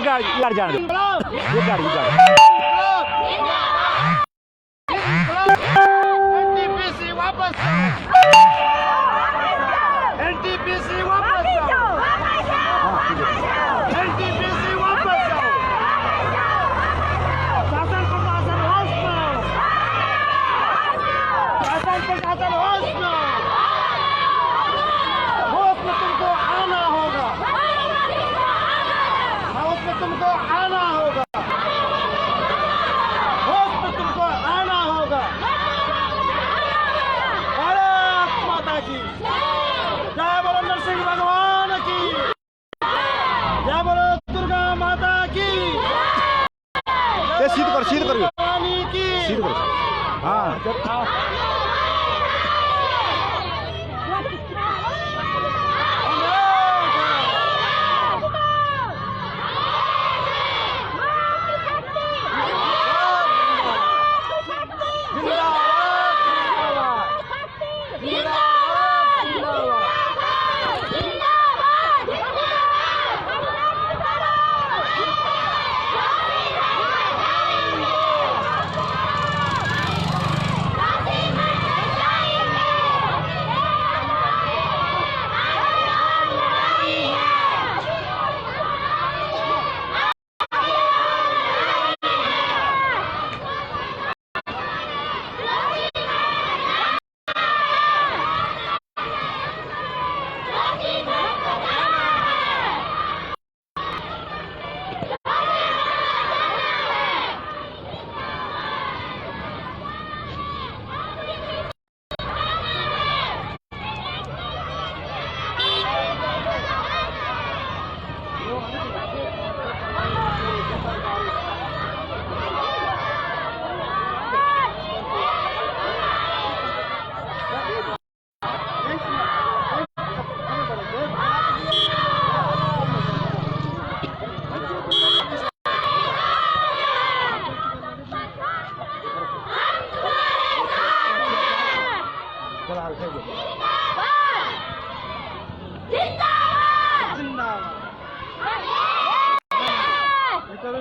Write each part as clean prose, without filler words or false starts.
गाड़ी जाने दो, ये गाड़ी एनटीपीसी वापस एनटीपीसी वापस एनटीपीसी वापस शासन प्रशासन होश में शासन प्रशासन होश में तुमको आना होगा होश में तुमको आना होगा होश में तुमको आना होगा भारत माता की जय बोलो नरसिंह भगवान की जय बोलो दुर्गा माता की सीध कर भवानी की सीध कर हाँ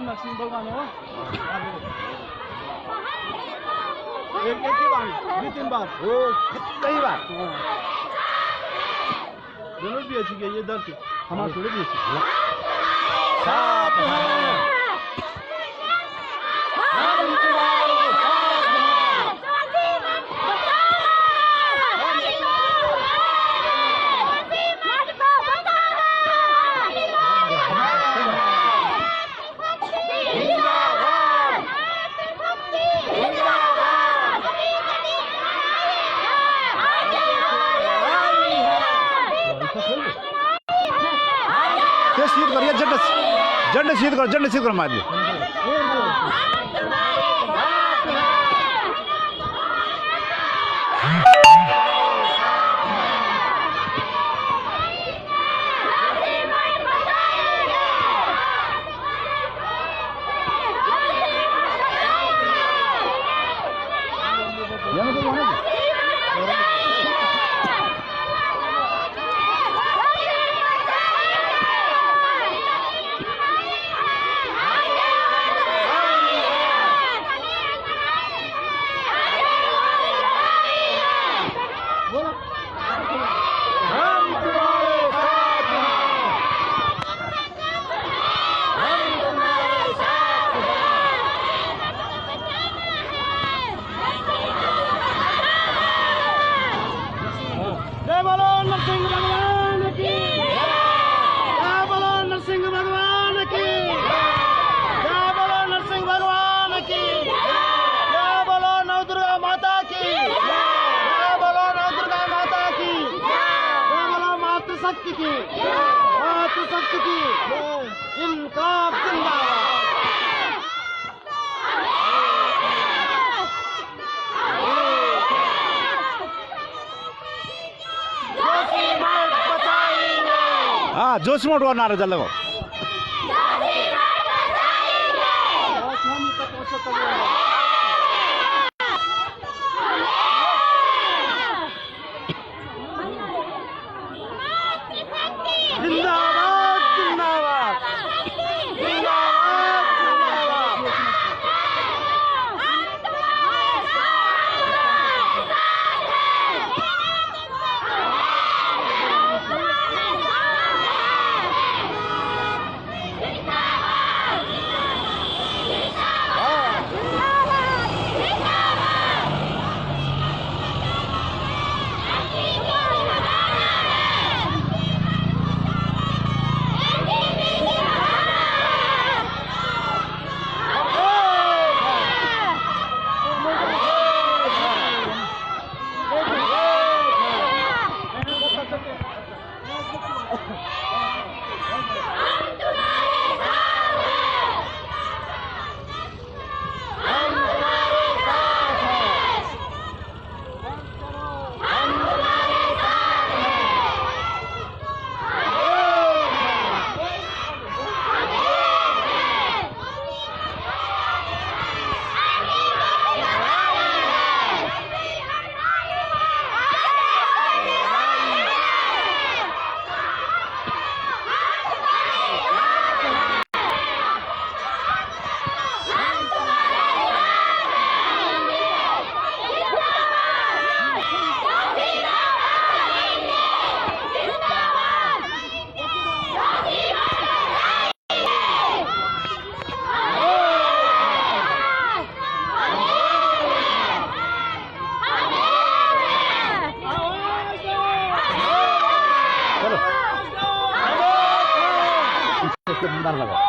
नरसिंह भगवान हो एक ही बार दो तीन बार वो कई बार दोनों भी अच्छी गई ये दर्द हमारे थोड़े भी अच्छी साथ सीध कर झंडे सीध कर मार दे शक्ति की मातृशक्ति की इनकलाब जिंदाबाद। हाँ जोश मोट नारा चल जिंदाबाद जिंदाबाद जिंदाबाद। अंदर लगाओ।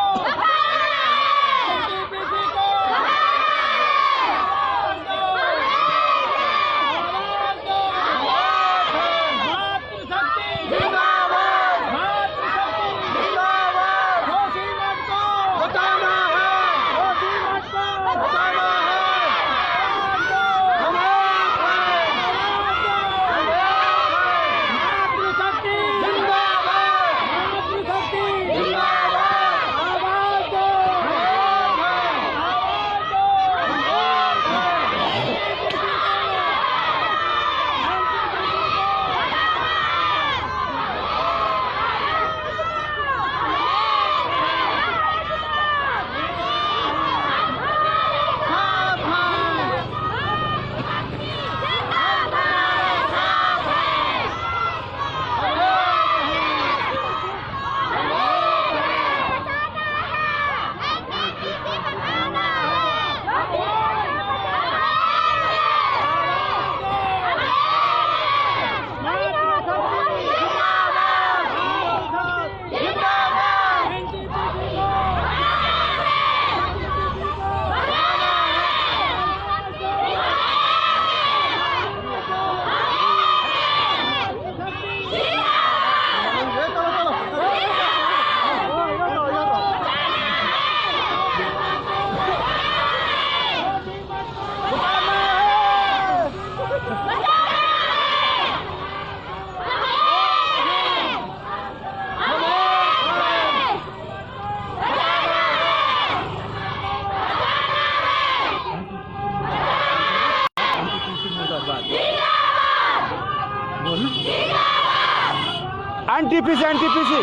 एनटीपीसी एनटीपीसी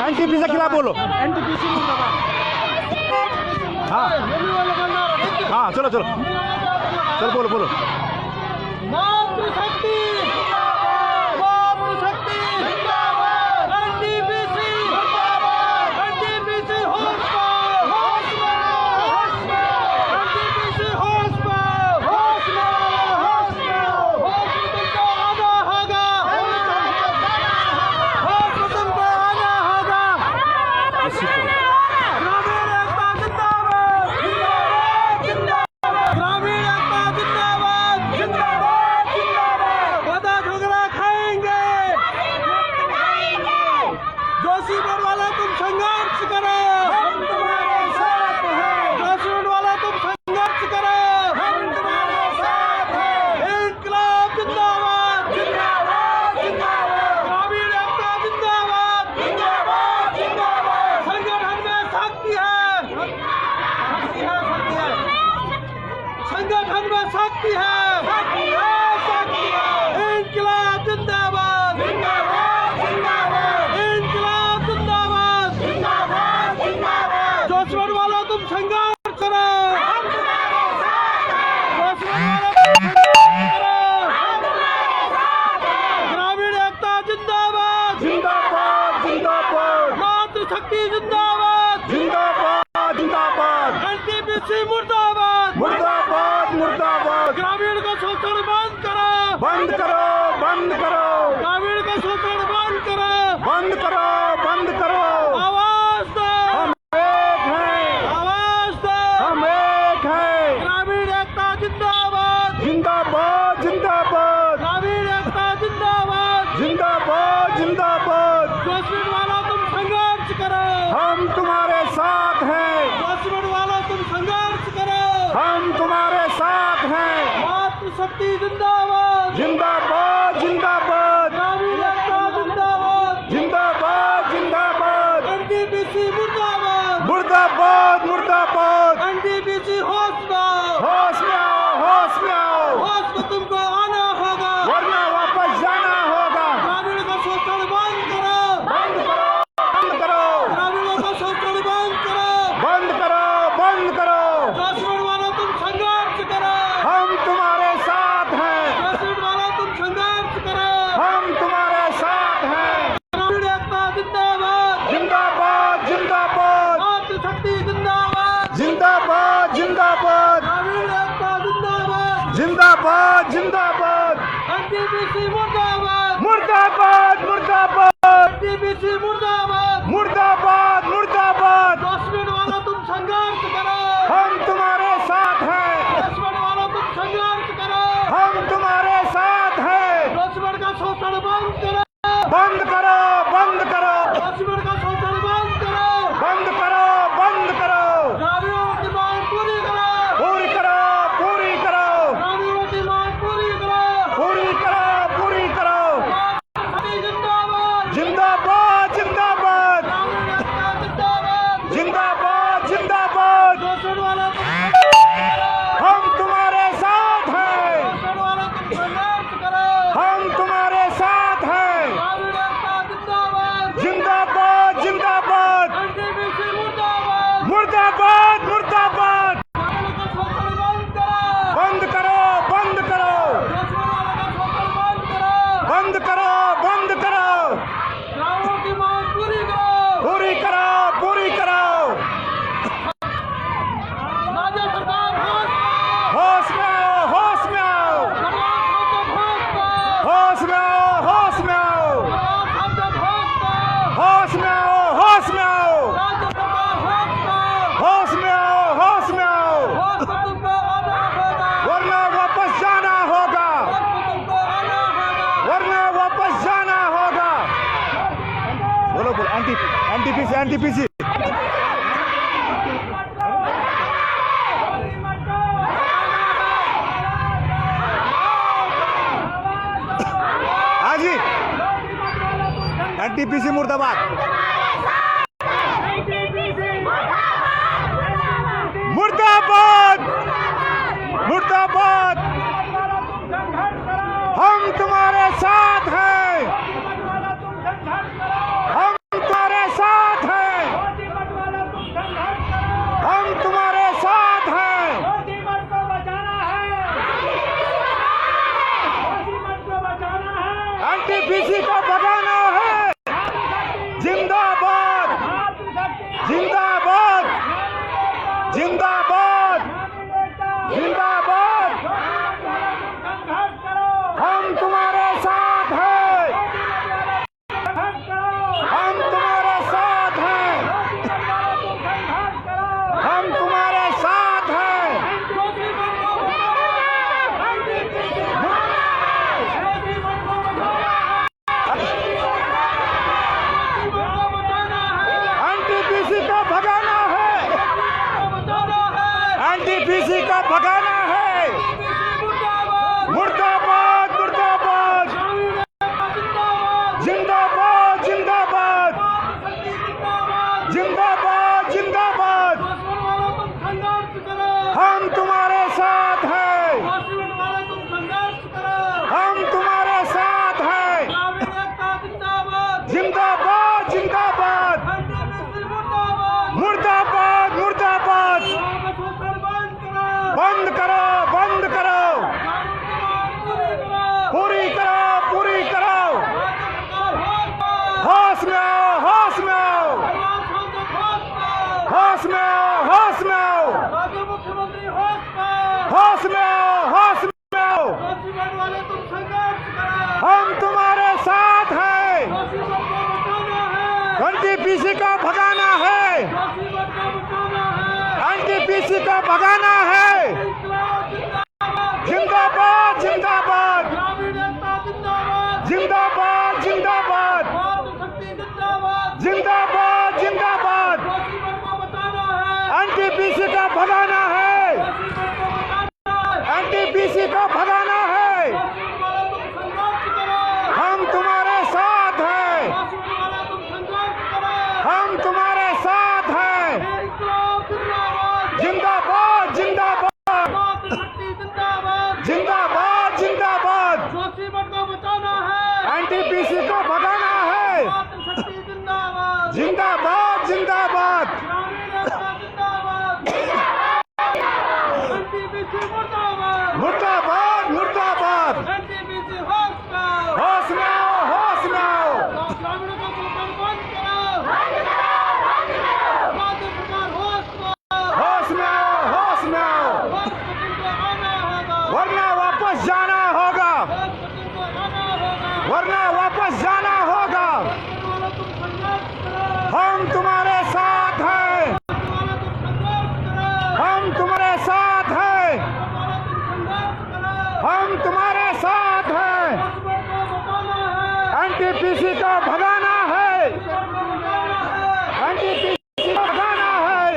एनटीपीसी के खिलाफ बोलो। एनटीपीसी मुर्दाबाद। हाँ हाँ चलो चलो चलो बोलो बोलो। मातृशक्ति मातृशक्ति जिंदाबाद। एनटीपीसी जिंदाबाद। एनटीपीसी होश में होश में एनटीपीसी होश में होश में होश तुमको आना होगा। होश तुमको आना होगा। ग्रामीण एकता जिंदाबाद जिंदाबाद। ग्रामीण एकता जिंदाबाद जिंदाबाद जिंदाबाद। वादा झगड़ा खाएंगे जोशी वाला तुम संघर्ष करो। हम तुम्हारे साथ हैं। जोशी वाला तुम संघर्ष करो। हम तुम्हारे साथ हैं। इनकलाब जिंदाबाद जिंदाबाद जिंदाबाद। ग्रामीण एकता जिंदाबाद जिंदाबाद जिंदाबाद। संगठन में शक्ति है शक्ति है शक्ति है। संगठन में शक्ति है शक्ति है शक्ति है। इनकलाब जिंदाबाद जिंदाबाद जिंदाबाद। इनकलाब जिंदाबाद जिंदाबाद जिंदाबाद। जोशवर वाला तुम संघर्ष करो। हम तुम्हारे साथ हैं। जोशवर वाला तुम संघर्ष करो। हम तुम्हारे साथ हैं। ग्रामीण एकता जिंदाबाद जिंदाबाद जिंदाबाद मातृशक्ति जिंदाबाद जिंदाबाद जिंदाबाद एनटीपीसी मुर्दाबाद मुर्दाबाद मुर्दाबाद। ग्रामीण का शोषण बंद करो। बंद करो बंद करो ग्रामीण का शोषण बंद करो। बंद करो बंद करो। आवाज दो हम एक हैं। आवाज दो। हम एक हैं। ग्रामीण एकता जिंदाबाद जिंदाबाद जिंदाबाद ग्रामीण एकता जिंदाबाद। जिंदाबाद जिंदाबाद। जोशवर वाला तुम संघर्ष करो। हम तुम्हारे साथ हैं। जोशवर वाला तुम संघर्ष करो। हम तुम्हारे साथ हैं। मातृशक्ति जिंदाबाद जिंदाबाद जिंदाबाद ग्रामीण एकता जिंदाबाद। जिंदाबाद जिंदाबाद। एनटीपीसी मुर्दाबाद मुर्दाबाद मुर्दाबाद। एनटीपीसी होश में होश में आओ होश में आओ होश में तुमको आना होगा। वरना वापस जाना होगा। ग्रामीण का शोषण बंद करो। बंद करो बंद करो ग्रामीणों का शोषण बंद करो। बंद करो बंद करो। जोशवर वाला तुम संघर्ष करो। हम तुम्हारे साथ हैं। जोशवर वाला तुम संघर्ष करो। हम तुम्हारे साथ हैं। ग्रामीण एकता जिंदाबाद जिंदाबाद जिंदाबाद मातृशक्ति जिंदाबाद। जिंदाबाद जिंदाबाद ग्रामीण एकता जिंदाबाद। जिंदाबाद जिंदाबाद। एनटीपीसी मुर्दाबाद। मुर्दाबाद मुर्दाबाद एनटीपीसी मुर्दाबाद। मुर्दाबाद मुर्दाबाद। एनटीपीसी एनटीपीसी हाँ जी, एनटीपीसी मुर्दाबाद, मुर्दाबाद, मुर्दाबाद। हम तुम्हारे साथ हैं, हम तुम्हारे साथ हैं, हम तुम्हारे साथ हैं। एनटीपीसी को भगाना है। जिंदाबाद, जिंदाबाद, जिंदाबाद, जिंदाबाद। हम तुम्हारे साथ हैं, हम तुम्हारे साथ हैं, हम तुम्हारे साथ हैं। एनटीपीसी को भगाना है, एनटीपीसी को भगाना है। मुर्दाबाद, मुर्दाबाद, जिंदाबाद, जिंदाबाद, जिंदाबाद, जिंदाबाद। हम तुम्हारे साथ हैं, हम तुम्हारे साथ हैं। जिंदाबाद, जिंदाबाद, मुर्दाबाद, मुर्दाबाद। बंद करो, बंद करो, पूरी करो, पूरी करो। होश में आओ, होश में आओ, होश में आओ, होश में आओ, मुख्यमंत्री होश होश में आओ, होश में आओ। हम तुम्हारे साथ हैं। एनटीपीसी को भगाना है, एनटीपीसी को भगाना है। जिंदाबाद, जिंदाबाद, जिंदाबाद, जिंदाबाद, जिंदाबाद, जिंदाबाद। एनटीपीसी को भगाना है, एनटीपीसी को भगाना है। हम तुम्हारे साथ हैं, हम तुम्हारे साथ हैं। जिंदाबाद, जिंदाबाद, जिंदाबाद, जिंदाबाद। एनटीपीसी को भगाना है। जिंदाबाद, जिंदाबाद, मुर्दाबाद, मुर्दाबाद। होश में आओ, होश में आओ। होश में आओ, होश में आओ, वरना वापस जाना होगा, वरना वापस जाना होगा। हम तुम्हारे साथ हैं, हम तुम्हारे साथ हैं, हम तुम्हारे साथ हैं। एनटीपीसी को भगाना है, एनटीपीसी को भगाना है।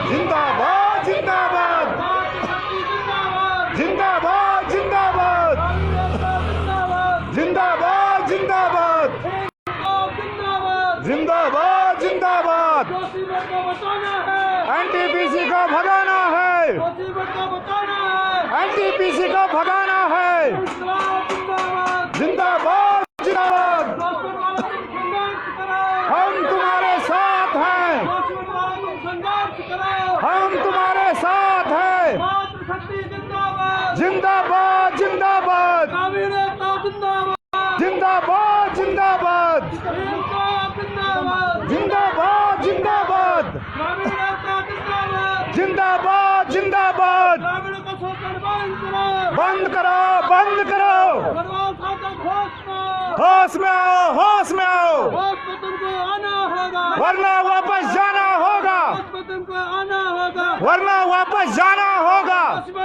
जिंदाबाद, जिंदाबाद, जिंदाबाद, जिंदाबाद, जिंदाबाद, जिंदाबाद, जिंदाबाद, जिंदाबाद। एनटीपीसी को भगाना है, एनटीपीसी को भगाना है। जिंदाबाद, जिंदाबाद। हम तुम्हारे साथ हैं, हम तुम्हारे साथ हैं। जिंदाबाद, जिंदाबाद, जिंदाबाद, जिंदाबाद, जिंदाबाद, जिंदाबाद, जिंदाबाद, जिंदाबाद। बंद करो, बंद करो। होश में आओ, होश में आओ, वरना वापस जाना होगा, वरना वापस जाना होगा।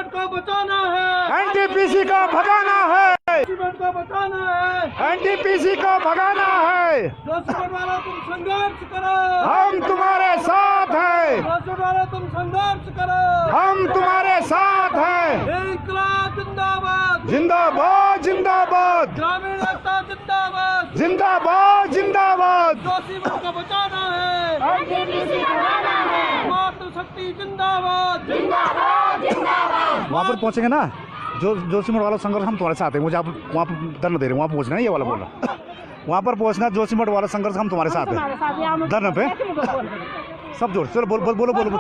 को बचाना है, एनटीपीसी को भगाना है। सीमेंट को बचाना है, एनटीपीसी को भगाना है। जो सीमेंट वाला तुम संघर्ष करो, हम तुम्हारे साथ हैं। जो सीमेंट वाला तुम संघर्ष करो, हम तुम्हारे साथ हैं। इंकलाब जिंदाबाद, जिंदाबाद जिंदाबाद ग्रामीण एकता जिंदाबाद, जिंदाबाद जिंदाबाद। जो सीमेंट को बचाना है, एनटीपीसी भगाना है। मातृशक्ति जिंदाबाद, जिंदाबाद जिंदाबाद। वहाँ पर पहुँचेंगे ना, जो सीमेंट वाला संघर्ष हम तुम्हारे साथ हैं। मुझे आप वहाँ पर धरना दे रहे हैं, वहाँ पहुँचना है, ये वाला बोल रहा। वहाँ पर पहुँचना, जो सीमेंट वाला संघर्ष हम तुम्हारे साथ हैं। धरना पे सब जोड़, चलो बोलो बोलो बोलो।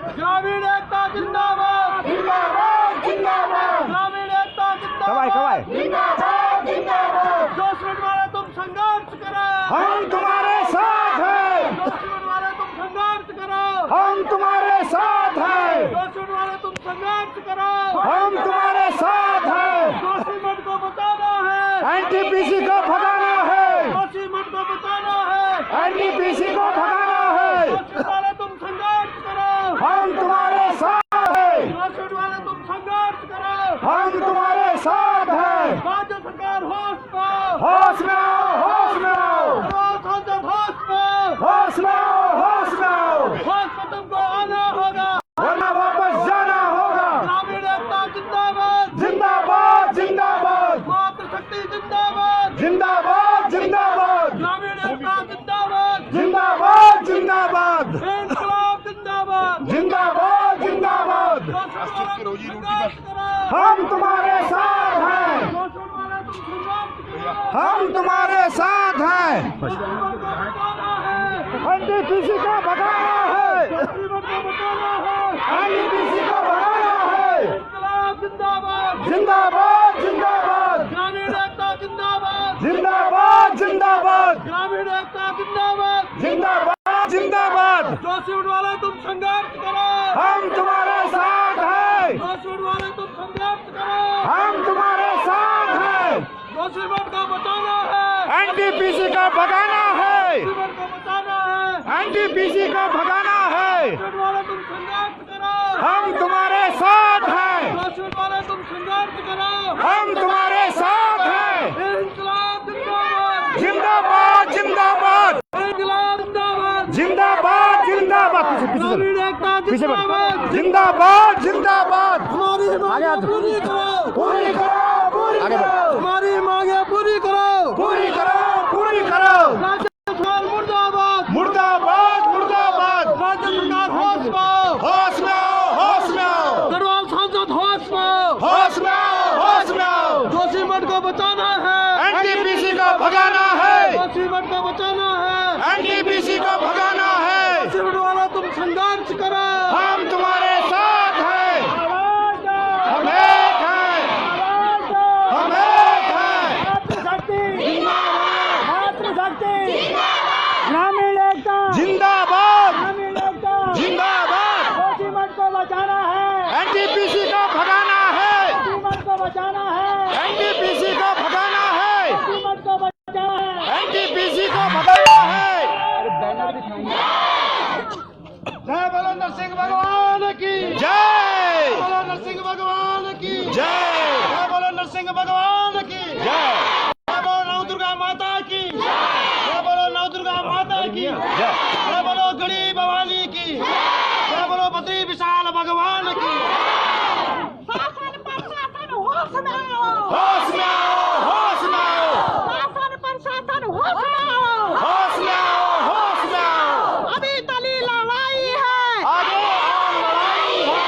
ग्रामीण एकता जिंदाबाद, जिंदाबाद जिंदाबाद। ग्रामीण एकता कब आए जिंदाबाद, जिंदाबाद जिंदाबाद। जो सीमेंट वाला तुम संघर्ष करो, हम तुम्हारे साथ हैं। जो सीमेंट वाला तुम संघर्ष करो, हम तुम्हारे साथ हैं। जो सीमेंट वाला तुम संघर्ष करो, हम तुम्हारे साथ हैं। जो सीमेंट को बचाना है, एनटीपीसी को भगाना है। जो सीमेंट को बचाना है, एनटीपीसी को भगाना है। जो सीमेंट वाला तुम संघर्ष करो, हम तुम्हारे साथ हैं। जो सीमेंट वाला तुम संघर्ष करो, हम तुम्हारे साथ हैं। राज्य सरकार होश पाओ, होश में आओ, होश में आओ, सांसद होश पाओ, होश में आओ, होश में आओ, होश में तुमको आना होगा, वरना वापस जाना होगा। ग्रामीण एकता जिंदाबाद, जिंदाबाद जिंदाबाद मातृशक्ति जिंदाबाद, जिंदाबाद जिंदाबाद ग्रामीण एकता जिंदाबाद, जिंदाबाद जिंदाबाद इंकलाब जिंदाबाद, जिंदाबाद जिंदाबाद। जो सीमेंट वाला तुम संघर्ष करो, हम तुम्हारे साथ हैं। जो सीमेंट वाला तुम संघर्ष करो, हम तुम्हारे साथ हैं। सीमेंट को बचाना है, एनटीपीसी को भगाना है। सीमेंट को बचाना है, एनटीपीसी को भगाना है। इंकलाब जिंदाबाद, जिंदाबाद जिंदाबाद ग्रामीण एकता जिंदाबाद, जिंदाबाद जिंदाबाद ग्रामीण एकता जिंदाबाद, जिंदाबाद जिंदाबाद। जो सीमेंट वाला तुम संघर्ष करो, हम तुम्हारे साथ हैं। जो सीमेंट वाला तुम संघर्ष करो, हम तुम्हारे साथ हैं। जो सीमेंट को बचाना है, एनटीपीसी को भगाना है। सीमेंट को बचाना है, एनटीपीसी को भगाना है। सीमेंट वाला तुम संघर्ष करो, हम तुम्हारे साथ हैं। जो सीमेंट वाला तुम संघर्ष करो, हम तुम्हारे साथ हैं। इंकलाब जिंदाबाद, जिंदाबाद जिंदाबाद इंकलाब जिंदाबाद, जिंदाबाद जिंदाबाद। पीछे ग्रामीण एकता पीछे बढ़। जिंदाबाद, जिंदाबाद जिंदाबाद। हमारी मांगे आगे पूरी करो, पूरी करो, पूरी आगे करो, हमारी मांगे पूरी करो, पूरी करो, पूरी करो। राज्य सरकार मुर्दाबाद, मुर्दाबाद मुर्दाबाद। राज्य सरकार होश पाओ, होश में आओ, होश में आओ, गढ़वाल सांसद होश पाओ, होश में आओ, होश में आओ। जो सीमेंट को बचाना है, एनटीपीसी को भगाना है। जो सीमेंट को बचाना है, एनटीपीसी को भगाना है। सीमेंट वाला तुम संघर्ष करो, हम तुम्हारे साथ हैं। हम एक हैं। हम एक हैं। ग्रामीण एकता, जिंदाबाद ग्रामीण एकता, जिंदाबाद। जो सीमेंट को बचाना है, एनटीपीसी को भगाना है। सीमेंट को बचाना है, एनटीपीसी को भगाना है। सीमेंट को बचाना है, एनटीपीसी को भगाना है। जय बोलो नरसिंह भगवान की, जय बोलो नरसिंह भगवान की, जय जय बोलो नरसिंह भगवान की, जय जय बोलो नव दुर्गा माता की, जय बोलो नव दुर्गा माता की, जय। जय बोलो गढ़ी भवानी की, जय बोलो बद्री विशाल भगवान की। शासन प्रशासन होश में आओ, होश में आओ, होश में आओ, शासन प्रशासन होश में आओ। होश में आओ, होश में आओ। अभी तली लड़ाई है, आगे और लड़ाई है।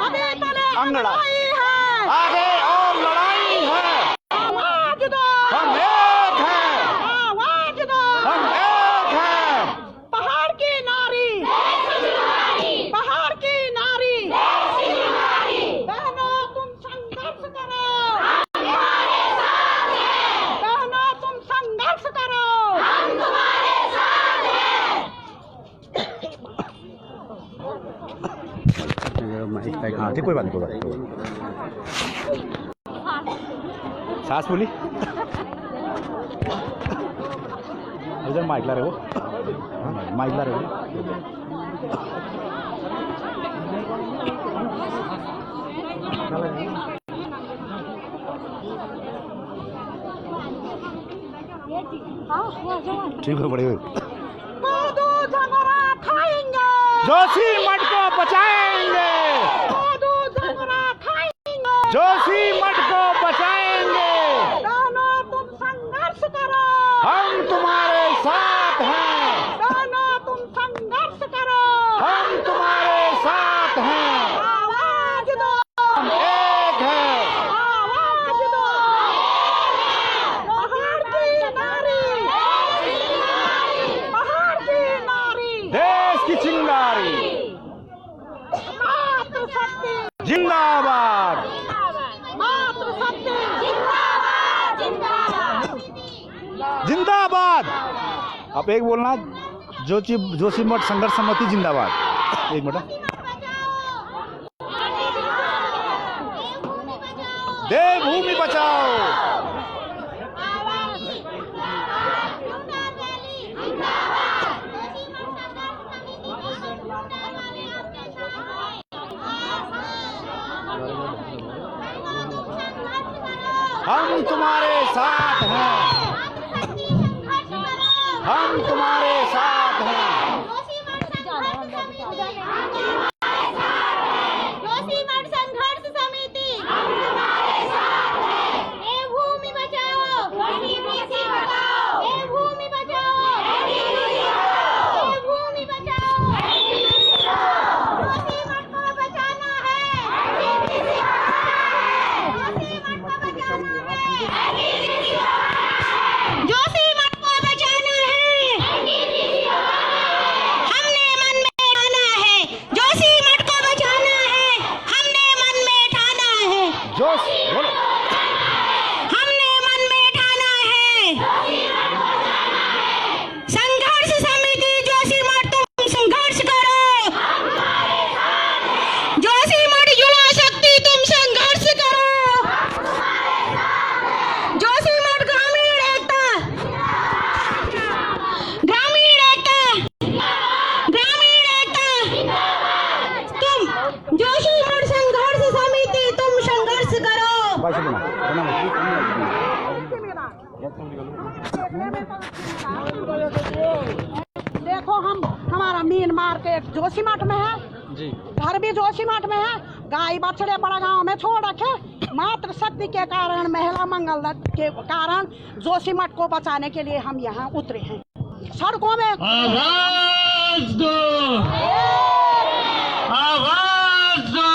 अभी तले अंगड़ा। लड़ाई है। आगे और लड़ाई है। आवाज दो, हम एक हैं। आवाज दो। हम एक हैं। पहाड़ की नारी, पहाड़ की नारी, बहनों तुम संघर्ष करो, बहनों तुम संघर्ष करो, हम तुम्हारे साथ हैं। हाँ ठीक, कोई बात नहीं, कोई बात नहीं। सास बोली इधर माइक ला रहे हो, माइक ला रहे हो। ठीक है, बड़े हुए। मोदू झगड़ा खाएंगे, जोशीमठ को बचाएंगे, मोदू झगड़ा खाएंगे, जोशीमठ को बचाएंगे। दोनों तुम संघर्ष करो, हम तुम्हारे साथ हैं, दोनों तुम संघर्ष करो, हम तुम्हारे साथ हैं। आवाज दो, हम एक हैं। आवाज दो। पहाड़ की नारी, पहाड़ की नारी, देश की चिंगारी मातृशक्ति जिंदाबाद, मातृशक्ति जिंदाबाद, जिंदाबाद। जिंदाबाद। अब एक बोलना, जोशीमठ संघर्ष समिति जिंदाबाद। एक मिनट। देवभूमि बचाओ, हम तुम्हारे साथ हैं, हम तुम्हारे साथ हैं। जोशीमठ संघर्ष समिति देवभूमि बचाओ, देवभूमि बचाओ, देवभूमि बचाओ, देवभूमि बचाओ। जोशीमठ को बचाना है, जोशीमठ को बचाना है, जोशीमठ को बचाना है। हमने मन में ठाना है, जोशीमठ को बचाना है, हमने मन में ठाना है, जोश बोलो। हमने मन में ठाना है। संघर्ष समिति जोशीमठ तुम संघर्ष करो, जोशीमठ युवा शक्ति तुम संघर्ष करो, जोशीमठ ग्रामीण एकता, ग्रामीण एकता, ग्रामीण एकता, तुम जोशीमठ संघर्ष समिति तुम संघर्ष करो। भाषा बना। देखो हमारा मीन मार्केट जोशीमठ में है जी, घर भी जोशीमठ में है, गाय बछड़े बड़ा गांव में छोड़ रखे। मातृ शक्ति के कारण, महिला मंगल के कारण जोशीमठ को बचाने के लिए हम यहाँ उतरे हैं सड़कों में। आवाज दो, आवाज दो।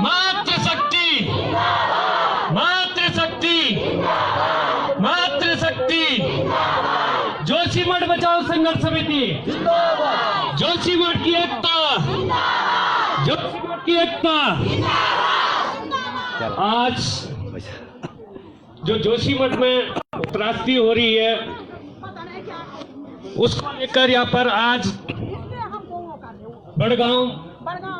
मातृशक्ति, मातृशक्ति, मातृशक्ति। जोशीमठ बचाओ संघर्ष समिति, जोशीमठ की एकता, जोशीमठ की एकता। आज जो जोशीमठ में त्रासदी हो रही है, उसको लेकर यहाँ पर आज बड़गांव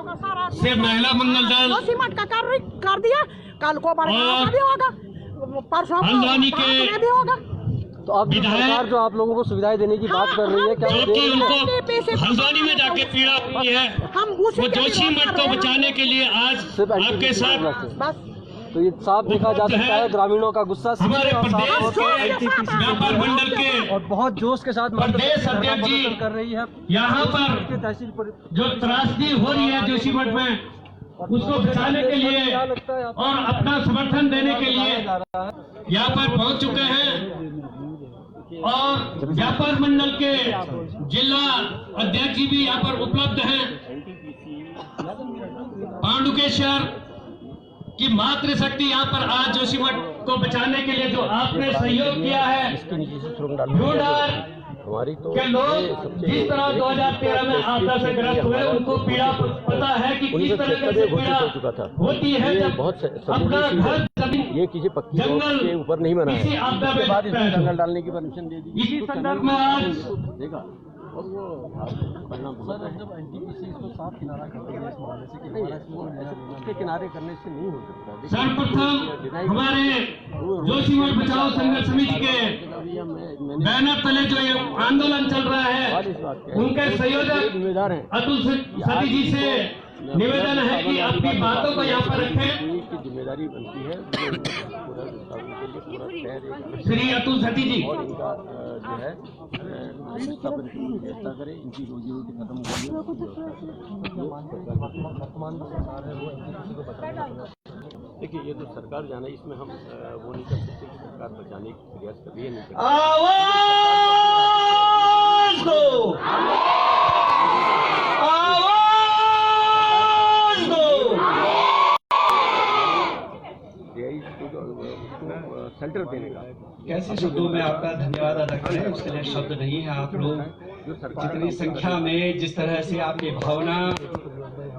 का सारा से महिला मंगल दल जोशीमठ का कार्य कर दिया, कल को बड़गांव का भी होगा, परसों हल्द्वानी के भी होगा। तो अब सरकार जो आप लोगों को सुविधाएं देने की बात कर रही है, क्या जो कि उनको हल्द्वानी में जाके पीड़ा हुई है, वो जोशीमठ को बचाने के लिए आज आपके साथ। बस तो ये साफ देखा जा सकता है ग्रामीणों का गुस्सा हमारे प्रदेश के व्यापार मंडल के और बहुत जोश के साथ प्रदेश अध्यक्ष जी कर रही है। यहाँ पर तहसील पर जो त्रासदी हो रही है जोशीमठ में, उसको बचाने के लिए और अपना समर्थन देने के लिए यहाँ पर पहुँच चुके हैं। और व्यापार मंडल के जिला अध्यक्ष जी भी यहाँ पर उपलब्ध हैं। पांडुकेश्वर की मातृशक्ति यहाँ पर आज जोशीमठ को बचाने के लिए जो आपने सहयोग किया है, ढूंढर के लोग जिस तरह 2013 में आपदा से ग्रस्त हुए, उनको पीड़ा पता है कि किस तरह से पीड़ा होती है जब अपना घर ये किसी पक्की जंगल के ऊपर नहीं बना किसी है, आपदा में बाद लगता है। जंगल डालने की परमिशन दे दी। इसी संदर्भ में आज देखा और वो जब एनटीपीसी इसको साफ किनारा करते हैं इस मामले से कि उसके किनारे करने से नहीं हो सकता। सर्वप्रथम हमारे जोशीमठ बचाओ संघर्ष समिति के बैनर तले जो ये आंदोलन चल रहा है, उनके संयोजक जिम्मेदार हैं। अतुल सती जी से निवेदन है कि अपनी बातों को यहाँ पर रखें। की जिम्मेदारी बनती है श्री अतुल सती जी। और इनका जो है शिक्षा परिषद की व्यवस्था करें, इनकी रोजी रोटी खत्म हो गई। वर्तमान जो सरकार है वो एनटीपीसी को बचाने, देखिए ये तो सरकार जाना, इसमें हम वो नहीं कर सकते कि सरकार बचाने की प्रयास कर रही है, नहीं कर रही। आवाज दो, आवाज दो। सेंटर देने का कैसे शब्दों में आपका धन्यवाद अदा करें, उसके लिए शब्द नहीं है। आप लोग जितनी संख्या में जिस तरह से आपकी भावना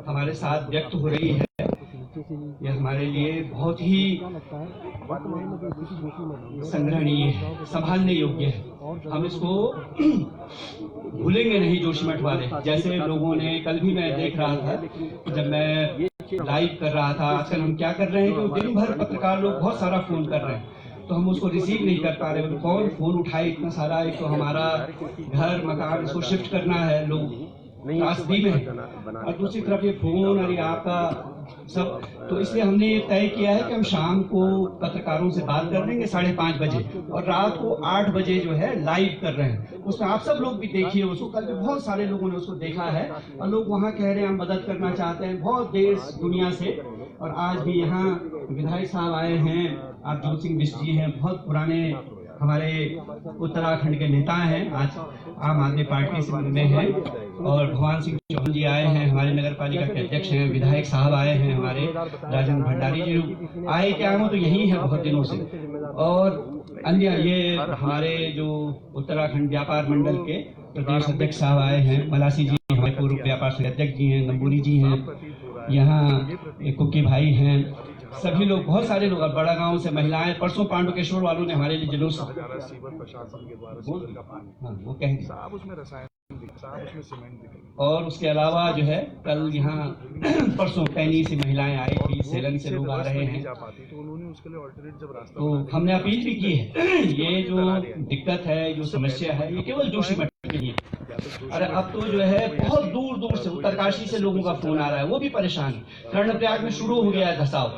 हमारे साथ व्यक्त हो रही है, ये हमारे लिए बहुत ही संग्रहणीय है, संभालने योग्य है। हम इसको भूलेंगे नहीं जोशीमठ वाले। जैसे लोगों ने, कल भी मैं देख रहा था जब मैं लाइव कर रहा था, आजकल हम क्या कर रहे हैं कि दिन भर पत्रकार लोग बहुत सारा फोन कर रहे हैं, तो हम उसको रिसीव नहीं कर पा रहे। कौन फोन उठाए इतना सारा? एक तो हमारा घर मकान इसको शिफ्ट करना है, लोग त्रासदी में, और दूसरी तरफ ये फोन और ये आपका सब। तो इसलिए हमने ये तय किया है कि हम शाम को पत्रकारों से बात कर लेंगे 5:30 बजे, और रात को 8 बजे जो है लाइव कर रहे हैं। उसमें आप सब लोग भी देखिए उसको। कल भी बहुत सारे लोगों ने उसको देखा है, और लोग वहाँ कह रहे हैं हम मदद करना चाहते हैं बहुत देश दुनिया से। और आज भी यहाँ विधायक साहब आए हैं, आप जोत सिंह बिष्ट जी हैं, बहुत पुराने हमारे उत्तराखंड के नेता हैं, आज आम आदमी पार्टी से में हैं। और भगवान सिंह चौहान जी आए हैं, हमारे नगर पालिका के अध्यक्ष हैं। विधायक साहब आए हैं, हमारे राजेंद्र भंडारी जी आए, क्या हो तो यही है बहुत दिनों से। और अन्य ये हमारे जो उत्तराखंड व्यापार मंडल के प्रदेश अध्यक्ष साहब आए हैं, मलासी जी हमारे पूर्व व्यापार संघ अध्यक्ष जी हैं, नंबूरी जी हैं, यहाँ कुकी भाई हैं, सभी लोग, बहुत सारे लोग, बड़ा गांव से महिलाएं। परसों पांडुकेश्वर वालों ने हमारे लिए जुलूस, वो कहेंगे, और उसके अलावा जो है कल यहाँ परसों कैनी से महिलाएं आई थी, सेलन से लोग आ रहे हैं, तो हमने अपील भी की है। ये जो दिक्कत है, जो समस्या है, ये केवल जोशीमठ के लिए। अरे अब तो जो है बहुत दूर दूर से, उत्तरकाशी से लोगों का फोन आ रहा है, वो भी परेशान है। कर्णप्रयाग में शुरू हो गया है धसाव,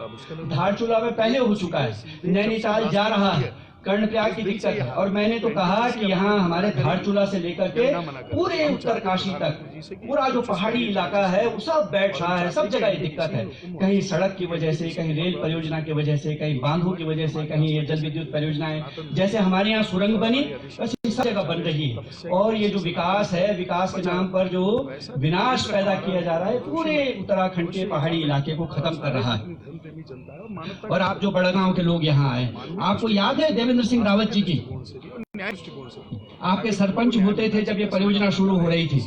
धारचूला में पहले हो चुका है, नैनीताल जा रहा है, कर्णप्रयाग की दिक्कत है। और मैंने तो कहा कि यहाँ हमारे धारचूला से लेकर के पूरे उत्तरकाशी तक पूरा जो पहाड़ी इलाका है वो सब बैठ रहा है, सब जगह ये दिक्कत है। कहीं सड़क की वजह से, कहीं रेल परियोजना की वजह से, कहीं बांधों की वजह से, कहीं ये जल विद्युत परियोजनाएं, जैसे हमारे यहाँ सुरंग बनी वैसे सब जगह बन रही है। और ये जो विकास है, विकास के नाम पर जो विनाश पैदा किया जा रहा है, पूरे उत्तराखंड के पहाड़ी इलाके को खत्म कर रहा है। और आप जो बड़गांव के लोग यहाँ आए, आपको याद है देवेंद्र सिंह रावत जी की, आपके सरपंच होते थे जब ये परियोजना शुरू हो रही थी,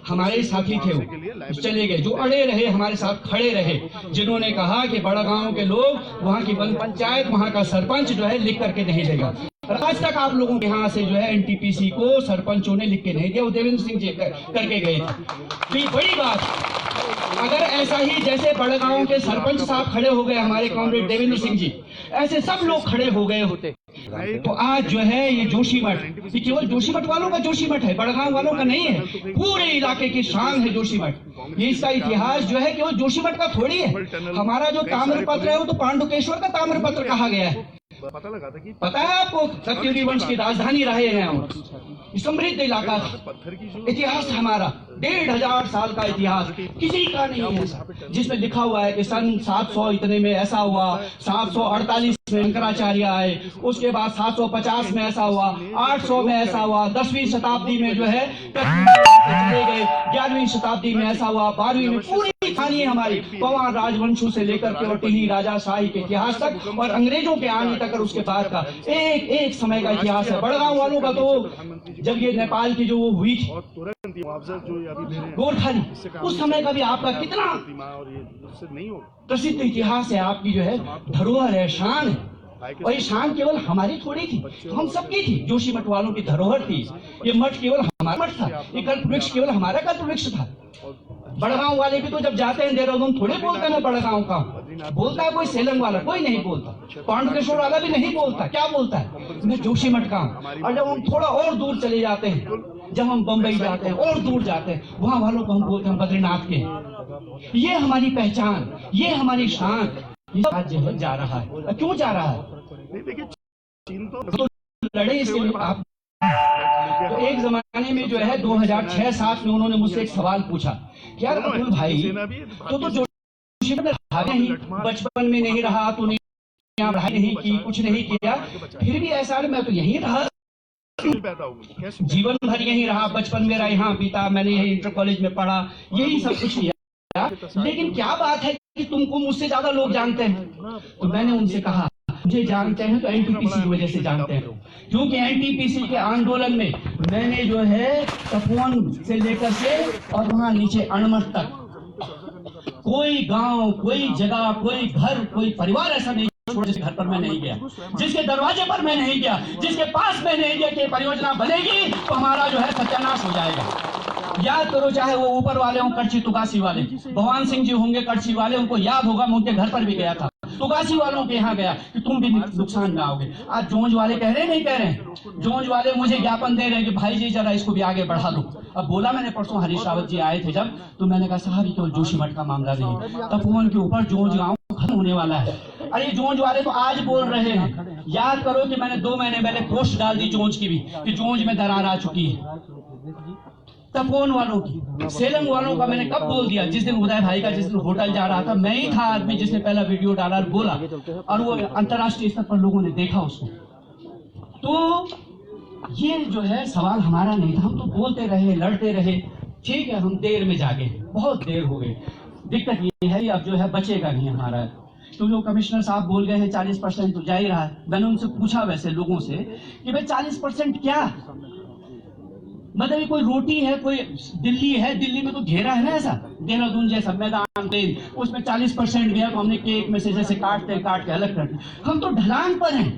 हमारे साथी थे, वो चले गए, जो अड़े रहे, हमारे साथ खड़े रहे, जिन्होंने कहा कि बड़ा गांव के लोग, वहाँ की वन पंचायत, वहाँ का सरपंच जो है लिख करके नहीं देगा। आज तक आप लोगों के यहाँ से जो है एनटीपीसी को सरपंचों ने लिख के नहीं दिया, वो देवेंद्र सिंह जी करके गए थे। बड़ी बात, अगर ऐसा ही जैसे बड़गांव के सरपंच साहब खड़े हो गए, हमारे कॉमरेड देवेंद्र सिंह जी, ऐसे सब लोग खड़े हो गए होते, तो आज जो है ये जोशीमठ, ये केवल जोशीमठ वालों का जोशीमठ है, बड़गांव वालों का नहीं है, पूरे इलाके की शान है जोशीमठ। ये इसका इतिहास जो है केवल जोशीमठ का थोड़ी है। हमारा जो ताम्रपत्र है वो तो पांडुकेश्वर का ताम्रपत्र कहा गया है। पता है आपको, सत्यवती वंश की राजधानी रहे हैं हम, समृद्ध इलाका, इतिहास हमारा 1500 साल का इतिहास, किसी का नहीं है जिसमें लिखा हुआ है कि सन 700 इतने में ऐसा हुआ, 748 में शंकराचार्य आए, उसके बाद 750 में ऐसा हुआ, 800 में ऐसा हुआ, 10वीं शताब्दी में जो है चले गए, 11वीं शताब्दी में ऐसा हुआ, 12वीं में, पूरी कहानी हमारी पवार राजवंशों से लेकर के और टिहरी राजाशाही के इतिहास तक और अंग्रेजों के आने तक और उसके बाद का एक एक समय का इतिहास है। बड़गांव वालों का तो जब ये नेपाल की जो वो हुई थी गोरखाली, उस समय का भी आपका कितना प्रसिद्ध इतिहास है, आपकी जो है धरोहर है, शान है। और ये शान केवल हमारी थोड़ी थी, हम सबकी थी, जोशीमठ वालों की धरोहर थी। ये मठ केवल हमारा मठ था, ये कल्प वृक्ष केवल हमारा कल्प वृक्ष था। बड़गांव वाले भी तो जब जाते हैं देहरादून थोड़े बोलते हैं बड़गांव का, बोलता है कोई सेलंग वाला, कोई नहीं बोलता, पांडुकेश्वर वाला भी नहीं बोलता, क्या बोलता है, मैं जोशीमठ का हूं। और जब हम थोड़ा और दूर चले जाते हैं, जब हम बंबई जाते हैं और दूर जाते हैं, वहां वालों को हम बोलते हैं बद्रीनाथ के। ये हमारी पहचान, ये हमारी शान, ये राज्य है जा रहा है। क्यों जा रहा है? देखिए, चीन तो लड़े इसके लिए आप। तो एक जमाने में जो है 2006-07 में उन्होंने मुझसे एक सवाल पूछा कि यार अतुल भाई तो जोशी मठ रहा नहीं, बचपन में नहीं रहा, तूने यहाँ पढ़ाई नहीं की, कुछ नहीं किया, फिर भी ऐसा मैं तो यहीं रहा, जीवन भर यहीं रहा, बचपन मेरा यहाँ बीता, मैंने यही इंटर कॉलेज में पढ़ा, यही सब कुछ किया, लेकिन क्या बात है कि तुमको मुझसे ज्यादा लोग जानते हैं। तो मैंने उनसे कहा मुझे जानते हैं तो एनटीपीसी की वजह से जानते हैं, क्योंकि एनटीपीसी के आंदोलन में मैंने जो है तपोवन से लेकर के और वहां नीचे अणमठ तक कोई गांव, कोई जगह, कोई घर, कोई परिवार ऐसा नहीं छोड़ जिसके घर पर मैं नहीं गया, जिसके दरवाजे पर मैं नहीं गया, जिसके पास मैं नहीं गया कि परियोजना बनेगी तो हमारा जो है सत्यानाश हो जाएगा। याद करो, चाहे वो ऊपर वाले हों, कड़छी तुगासी वाले, भगवान सिंह जी होंगे कड़छी वाले, उनको याद होगा मैं उनके घर पर भी गया था, तुगासी वालों के यहाँ गया कि तुम भी नुकसान में आओगे। आज जोंज वाले कह रहे नहीं कह रहे हैं, जोंज वाले मुझे ज्ञापन दे रहे हैं कि भाई जी जरा इसको भी आगे बढ़ा लो। अब बोला मैंने परसों हरीश रावत जी आए थे जब, तो मैंने कहा साहब ये केवल जोशी मठ का मामला नहीं, तपोवन के ऊपर जोंज गांव खत्म होने वाला है। अरे जोंज वाले तो आज बोल रहे हैं, याद करो कि मैंने 2 महीने पहले पोस्ट डाल दी जोंज की भी कि जोंज में दरार आ चुकी है। तपोवन वालों की, सेलंग वालों का मैंने कब बोल दिया, जिस दिन उदय भाई का जिस दिन होटल जा रहा था, मैं ही था आदमी जिसने पहला वीडियो डाला और बोला, और वो अंतर्राष्ट्रीय स्तर पर लोगों ने देखा उसको। तो ये जो है सवाल हमारा नहीं था, हम तो बोलते रहे, लड़ते रहे, ठीक है, हम देर में जागे, बहुत देर हो गई। दिक्कत ये है अब जो है बचेगा नहीं हमारा, तो जो कमिश्नर साहब बोल गए हैं 40% तो जा ही रहा है। मैंने उनसे पूछा वैसे लोगों से कि भाई 40% क्या मतलब, कोई रोटी है, कोई दिल्ली है, दिल्ली में तो घेरा है ना ऐसा, देहरादून जैसा मैदान प्लेन, उसमें 40% गया तो हमने केक में से जैसे काट के अलग कर दिया। हम तो ढलान पर हैं,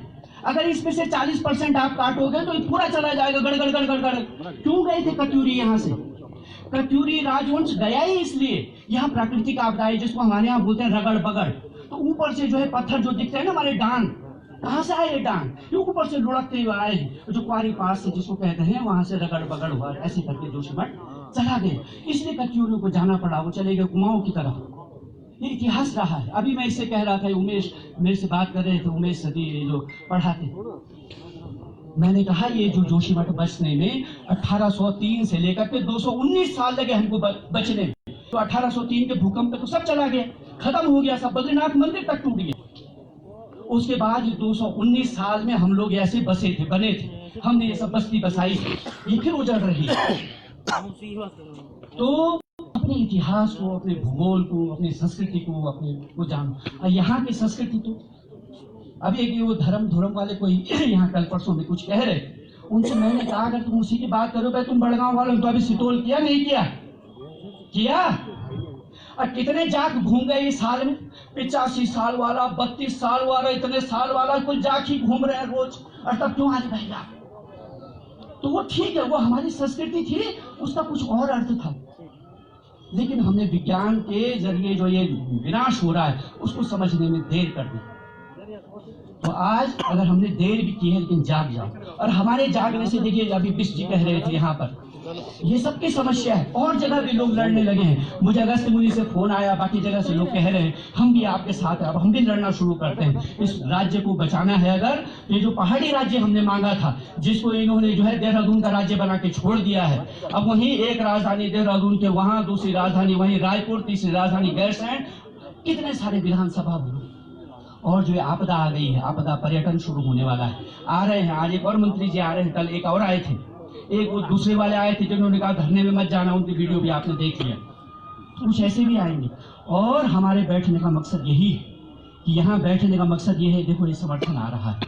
अगर इसमें से 40% आप काटोगे तो ये पूरा चला जाएगा, गड़गड़ गड़गड़ गड़। क्यों गए थे कत्यूरी यहाँ से? कत्यूरी राजवंश गया ही इसलिए, यहाँ प्राकृतिक आपदाएं जिसको हमारे यहाँ बोलते हैं रगड़ बगड़, तो ऊपर से जो है पत्थर जो दिखते हैं ना हमारे डांग, कहाँ से आए ये डांग? ये ऊपर से लुढ़कते हुए आए हैं, जो क्वारी पास से जिसको कहते हैं वहां से रगड़ बगड़ हुआ, ऐसे करके जोशी मठ चला गए। इसलिए कत्यूरियों को जाना पड़ा, वो चले गए कुमाऊं की तरफ। ये इतिहास रहा है। अभी मैं इससे कह रहा था, उमेश मेरे से बात कर रहे थे, उमेश सदी जो पढ़ाते, मैंने कहा ये जो जोशी मठ बचने में 1803 से लेकर के 219 साल लगे हमको बचने में। तो 1803 के भूकंप पे तो सब चला गया, खत्म हो गया, सब बद्रीनाथ मंदिर तक टूट गया। उसके बाद 219 साल में हम लोग ऐसे बने थे, हमने ये सब बस्ती बसाई, ये फिर उजड़ रही है। तो अपने इतिहास को, अपने भूगोल को, अपनी संस्कृति को, अपने को जानो। यहाँ की संस्कृति तो अभी एक वो धर्म वाले कोई यहाँ कल परसों में कुछ कह रहे, उनसे मैंने कहा अगर तुम उसी की बात करो, भाई तुम बड़गांव वालों तो अभी सितोल किया नहीं किया? और कितने जाक घूम गए इस साल में, 85 साल वाला, 32 साल वाला, इतने साल वाला, कुछ जाक ही घूम रहे हैं रोज, और तब क्यों आज भाई? तो वो ठीक है, वो हमारी संस्कृति थी, उसका कुछ और अर्थ था, लेकिन हमने विज्ञान के जरिए जो ये विनाश हो रहा है उसको समझने में देर कर दी। तो आज अगर हमने देर भी की है, लेकिन जाग जाओ। और हमारे जागने से देखिए, अभी बिस्ट जी कह रहे थे यहाँ पर, ये सबकी समस्या है, और जगह भी लोग लड़ने लगे हैं। मुझे अगस्त मुनि से फोन आया, बाकी जगह से लोग कह रहे हैं हम भी आपके साथ हैं, अब हम भी लड़ना शुरू करते हैं। इस राज्य को बचाना है। अगर ये जो पहाड़ी राज्य हमने मांगा था, जिसको इन्होंने जो है देहरादून का राज्य बना के छोड़ दिया है, अब वहीं एक राजधानी देहरादून के, वहां दूसरी राजधानी वहीं रायपुर, तीसरी राजधानी गैरसैंण, कितने सारे विधानसभा बने। और जो आपदा आ गई है, आपदा पर्यटन शुरू होने वाला है, आ रहे हैं। आज एक और मंत्री जी आ रहे हैं, कल एक और आए थे, एक वो दूसरे वाले आए थे जिन्होंने कहा धरने में मत जाना, उनकी वीडियो भी आपने देख लिया। कुछ ऐसे भी आएंगे। और हमारे बैठने का मकसद यही है कि यहाँ बैठने का मकसद ये है, देखो ये समर्थन आ रहा है।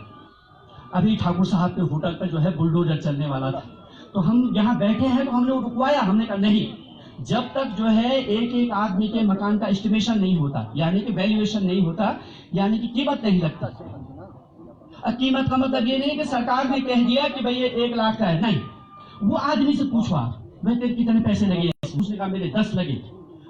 अभी ठाकुर साहब के होटल पर जो है बुलडोजर चलने वाला था, तो हम यहाँ बैठे हैं, तो हमने रुकवाया, हमने कहा नहीं, जब तक जो है एक एक आदमी के मकान का एस्टिमेशन नहीं होता, यानी कि वैल्यूएशन नहीं होता, यानी कि कीमत नहीं लगता। कीमत का मतलब ये नहीं कि सरकार ने कह दिया कि भाई ये 1 लाख का है, नहीं, वो आदमी से पूछो आप, भाई तेरे कितने पैसे लगे? उसने कहा मेरे 10 लगे,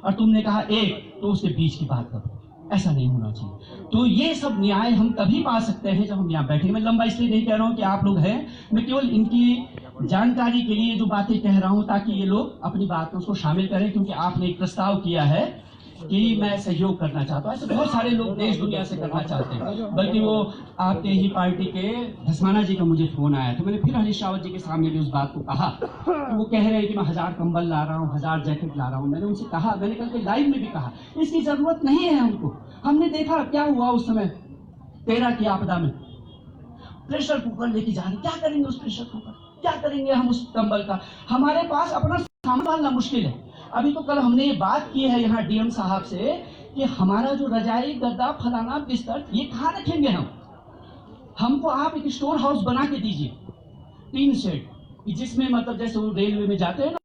और तुमने कहा 1, तो उसके बीच की बात करो। ऐसा नहीं होना चाहिए। तो ये सब न्याय हम तभी पा सकते हैं जब हम यहाँ बैठे। मैं लंबा इसलिए नहीं कह रहा हूँ कि आप लोग हैं, मैं केवल इनकी जानकारी के लिए जो बातें कह रहा हूँ, ताकि ये लोग अपनी बात में उसको शामिल करें, क्योंकि आपने एक प्रस्ताव किया है कि मैं सहयोग करना चाहता हूँ। ऐसे बहुत सारे लोग देश दुनिया से करना चाहते हैं। बल्कि वो आपके ही पार्टी के धस्माना जी का मुझे फोन आया तो मैंने फिर हरीश रावत जी के सामने भी उस बात को कहा। तो वो कह रहे हैं कि मैं 1000 कंबल ला रहा हूँ, 1000 जैकेट ला रहा हूँ। मैंने उनसे कहा, मैंने कल के लाइव में भी कहा, इसकी जरूरत नहीं है हमको। हमने देखा क्या हुआ उस समय 13 की आपदा में। प्रेशर कुकर लेके जा रहे, क्या करेंगे उस प्रेशर कुकर, क्या करेंगे हम उस कंबल का? हमारे पास अपना सामान डालना मुश्किल है। अभी तो कल हमने ये बात की है यहाँ डीएम साहब से कि हमारा जो रजाई गद्दा फलाना बिस्तर ये कहाँ रखेंगे हम? हमको आप एक स्टोर हाउस बना के दीजिए, 3 शेड, जिसमें मतलब जैसे वो रेलवे में जाते हैं ना,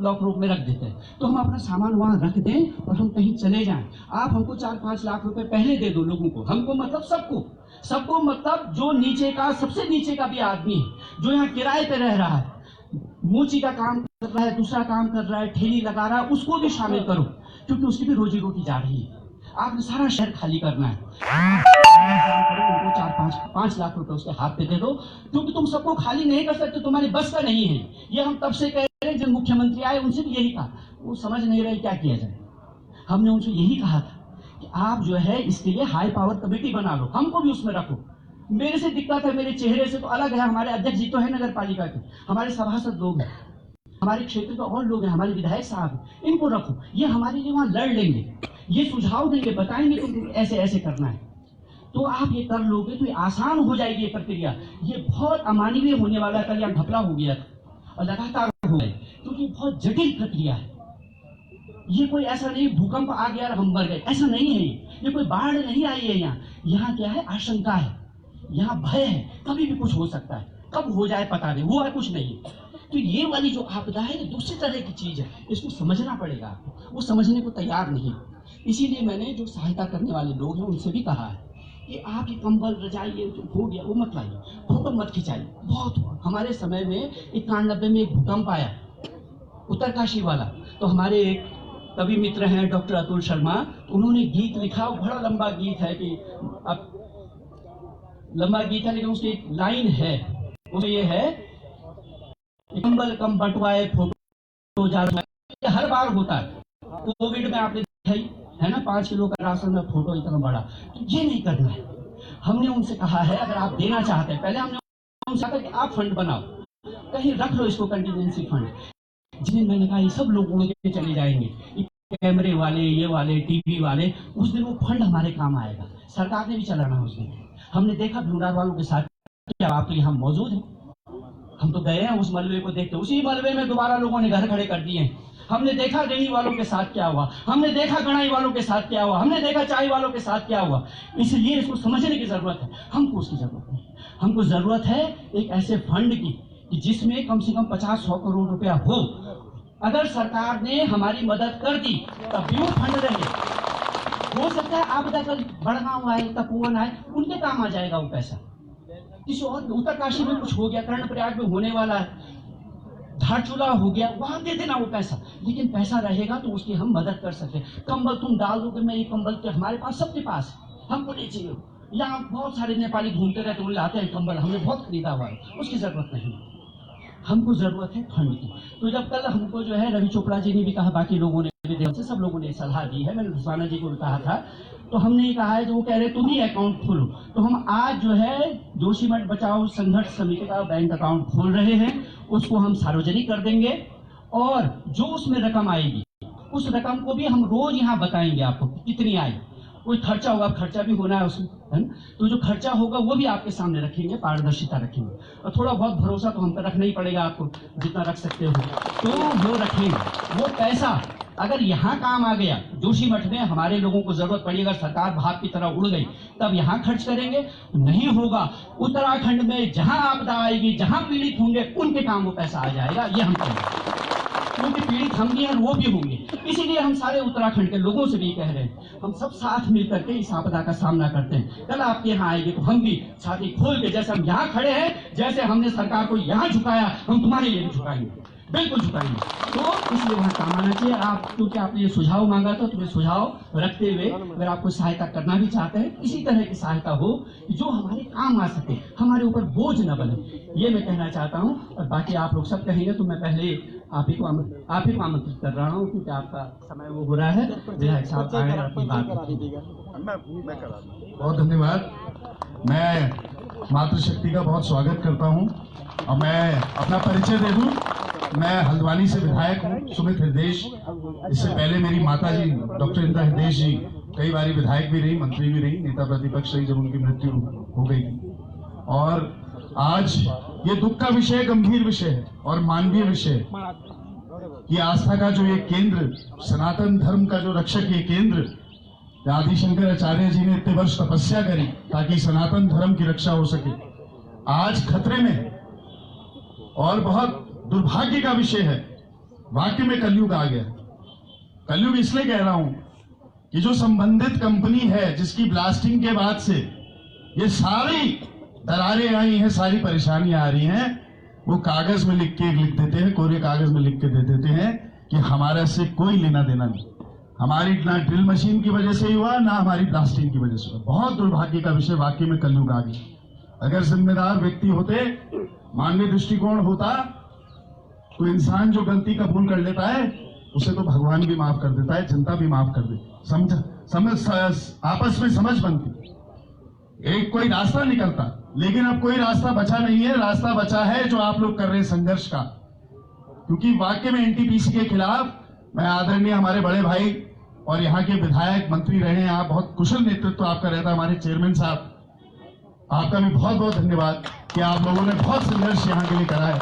लॉक रूप में रख देते हैं, तो हम अपना सामान वहां रख दें और हम कहीं चले जाएं। आप हमको 4-5 लाख रुपए पहले दे दो लोगों को, हमको मतलब सबको मतलब जो नीचे का, सबसे नीचे का भी आदमी है जो यहाँ किराए पे रह रहा है, मोची का काम कर रहा है, दूसरा काम कर रहा है, ठेली लगा रहा है, उसको भी शामिल करो, क्योंकि उसकी भी रोजी रोटी जा रही है। आपने सारा शहर खाली करना है, उनको 4-5 लाख रुपए उसके हाथ पे दे दो, क्योंकि तुम सबको खाली नहीं कर सकते, तुम्हारी बस का नहीं है। ये हम तब से कह रहे हैं, जब मुख्यमंत्री आए उनसे भी यही कहा, वो समझ नहीं रहे क्या किया जाए। हमने उनसे यही कहा था कि आप जो है इसके लिए हाई पावर कमेटी बना लो, हमको भी उसमें रखो। मेरे से दिक्कत है, मेरे चेहरे से तो अलग है, हमारे अध्यक्ष जी तो है नगर पालिका के, हमारे सभासद लोग हैं, हमारे क्षेत्र के और लोग हैं, हमारे विधायक साहब हैं, इनको रखो, ये हमारे लिए वहां लड़ लेंगे, ये सुझाव देंगे, बताएंगे तुम ऐसे ऐसे करना है, तो आप ये कर लोगे तो ये आसान हो जाएगी ये प्रक्रिया। ये बहुत अमानवीय होने वाला है, कल यहाँ घपला हो गया था और लगातार हो गया, क्योंकि बहुत जटिल प्रक्रिया है। ये कोई ऐसा नहीं भूकंप आ गया और हम मर गए, ऐसा नहीं है। ये कोई बाढ़ नहीं आई है यहाँ क्या है, आशंका है, यहाँ भय है, कभी भी कुछ हो सकता है, कब हो जाए पता नहीं, हुआ कुछ नहीं। तो ये वाली जो आपदा है ये दूसरी तरह की चीज है, इसको समझना पड़ेगा आपको, वो समझने को तैयार नहीं। इसीलिए मैंने जो सहायता करने वाले लोग हैं उनसे भी कहा है कि आप ये कंबल रजाई ये जो हो गया वो मत लाइए, फोटो मत खिंचाइए। बहुत हुआ हमारे समय में 91 में एक भूकंप आया उत्तरकाशी वाला, तो हमारे एक कवि मित्र हैं डॉक्टर अतुल शर्मा, उन्होंने गीत लिखा, बड़ा लंबा गीत है कि अब लंबा गीत है लेकिन उसकी एक लाइन है, उसमें ये है कंबल कम बंटवाए फोटो जा रहा है, हर बार होता है। कोविड में आपने देखा ही है ना, 5 किलो का राशन में फोटो इतना बड़ा, तो ये नहीं करना है। हमने उनसे कहा है अगर आप देना चाहते हैं, पहले हमने उनसे कहा कि आप फंड बनाओ, कहीं रख लो इसको कंटीजेंसी फंड। जिन मैंने कहा ये सब लोग उड़ के चले जाएंगे, कैमरे वाले, ये वाले, टीवी वाले, उस दिन वो फंड हमारे काम आएगा। सरकार ने भी चलाना उस दिन। हमने देखा भीमराव वालों के साथ, क्या आप तो यहाँ मौजूद हैं, हम तो गए हैं उस मलबे को देखते, उसी मलबे में दोबारा लोगों ने घर खड़े कर दिए हैं। हमने देखा रेणी वालों के साथ क्या हुआ, हमने देखा गणाई वालों के साथ क्या हुआ, हमने देखा चाय वालों के साथ क्या हुआ। इसलिए इसको समझने की जरूरत है, हमको उसकी जरूरत नहीं। हमको जरूरत है एक ऐसे फंड की कि जिसमें कम से कम 50-100 करोड़ रुपया हो। अगर सरकार ने हमारी मदद कर दी तब भी वो फंड रहे। हो सकता है आपदा कल बड़गांव आए, तपोवन आए, उनके काम आ जाएगा वो पैसा। किसी और उत्तरकाशी में कुछ हो गया, कर्णप्रयाग में होने वाला है, धारचूला हो गया, वहां दे देना वो पैसा, लेकिन पैसा रहेगा तो उसकी हम मदद कर सकते हैं। कंबल तुम डाल दोगे, मैं ये कंबल के हमारे पास सबके पास है, हमको नहीं चाहिए। यहाँ बहुत सारे नेपाली घूमते रहते, वो लाते हैं कंबल, हमने बहुत खरीदा हुआ है, उसकी जरूरत नहीं। हमको जरूरत है फंड की। तो जब कल हमको जो है रवि चोपड़ा जी ने भी कहा, बाकी लोगों ने भी, सब लोगों ने सलाह दी है, मैंने धस्माना जी को भी कहा था, तो हमने ये कहा है, जो वो कह रहे तुम ही अकाउंट खोलो, तो हम आज जो है जोशीमठ बचाओ संघर्ष समिति का बैंक अकाउंट खोल रहे हैं, उसको हम सार्वजनिक कर देंगे और जो उसमें रकम आएगी उस रकम को भी हम रोज यहाँ बताएंगे आपको कितनी आई। कोई खर्चा होगा, खर्चा भी होना है उसमें, है ना, तो जो खर्चा होगा वो भी आपके सामने रखेंगे, पारदर्शिता रखेंगे। और थोड़ा बहुत भरोसा तो हम पर रखना ही पड़ेगा, आपको जितना रख सकते हो तो वो रखेंगे। वो पैसा अगर यहाँ काम आ गया, जोशीमठ में हमारे लोगों को जरूरत पड़ी, अगर सरकार भाप की तरह उड़ गई तब यहाँ खर्च करेंगे, नहीं होगा उत्तराखंड में जहां आपदा आएगी, जहां पीड़ित होंगे उनके काम वो पैसा आ जाएगा। ये हम करेंगे, क्योंकि पीड़ित हम भी हैं, वो भी होंगे। इसीलिए हम सारे उत्तराखंड के लोगों से भी कह रहे हैं, हम सब साथ मिलकर के इस आपदा का सामना करते हैं। कल आपके यहाँ आएंगे तो हम भी छाती खोल के, जैसे हम यहाँ खड़े हैं, जैसे हमने सरकार को यहाँ झुकाया, हम तुम्हारे लिए भी झुकाएंगे, बिल्कुल झुकाएंगे। तो इसलिए वहाँ काम आना चाहिए। आप क्योंकि आपने ये सुझाव मांगा था, तो ये सुझाव रखते हुए अगर आपको सहायता करना भी चाहते हैं, इसी तरह की सहायता हो जो हमारे काम आ सके, हमारे ऊपर बोझ न बने, ये मैं कहना चाहता हूँ। और बाकी आप लोग सब कहेंगे तो मैं पहले आप ही को आमंत्रित कर रहा हूँ क्योंकि आपका समय वो हो रहा है। विधायक साहब आए अपनी बात बहुत धन्यवाद। मैं मातृशक्ति का बहुत स्वागत करता हूं और मैं अपना परिचय दे दूं। मैं हल्द्वानी से विधायक हूं, सुमित हृदेश। इससे पहले मेरी माता जी डॉक्टर इंदिरा हृदेश जी कई बार विधायक भी रही, मंत्री भी रही, नेता प्रतिपक्ष रही जब उनकी मृत्यु हो गई थी। और आज ये दुख का विषय, गंभीर विषय है और मानवीय विषय है कि आस्था का जो ये केंद्र, सनातन धर्म का जो रक्षक ये केंद्र, आदि शंकराचार्य जी ने इतने वर्ष तपस्या करी ताकि सनातन धर्म की रक्षा हो सके, आज खतरे में है। और बहुत दुर्भाग्य का विषय है, वाकई में कलयुग आ गया। कलयुग इसलिए कह रहा हूं कि जो संबंधित कंपनी है जिसकी ब्लास्टिंग के बाद से ये सारी दरारें आई हैं, सारी परेशानियां आ रही हैं, वो कागज में लिख देते हैं, कोरे कागज में लिख के दे देते हैं कि हमारे से कोई लेना देना नहीं। हमारी ना ड्रिल मशीन की वजह से हुआ, ना हमारी ब्लास्टिंग की वजह से हुआ। बहुत दुर्भाग्य का विषय, वाकई में कलयुग आ गया। अगर जिम्मेदार व्यक्ति होते, मानवीय दृष्टिकोण होता, तो इंसान जो गलती कबूल कर लेता है उसे तो भगवान भी माफ कर देता है, जनता भी माफ कर देती, आपस में समझ बनती, एक कोई रास्ता निकलता। लेकिन अब कोई रास्ता बचा नहीं है। रास्ता बचा है जो आप लोग कर रहे हैं संघर्ष का, क्योंकि वाकई में एनटीपीसी के खिलाफ मैं आदरणीय हमारे बड़े भाई और यहाँ के विधायक मंत्री रहे हैं, आप बहुत कुशल नेतृत्व आपका रहता है। हमारे चेयरमैन साहब, आपका भी बहुत बहुत धन्यवाद कि आप लोगों ने बहुत संघर्ष यहाँ के लिए करा है।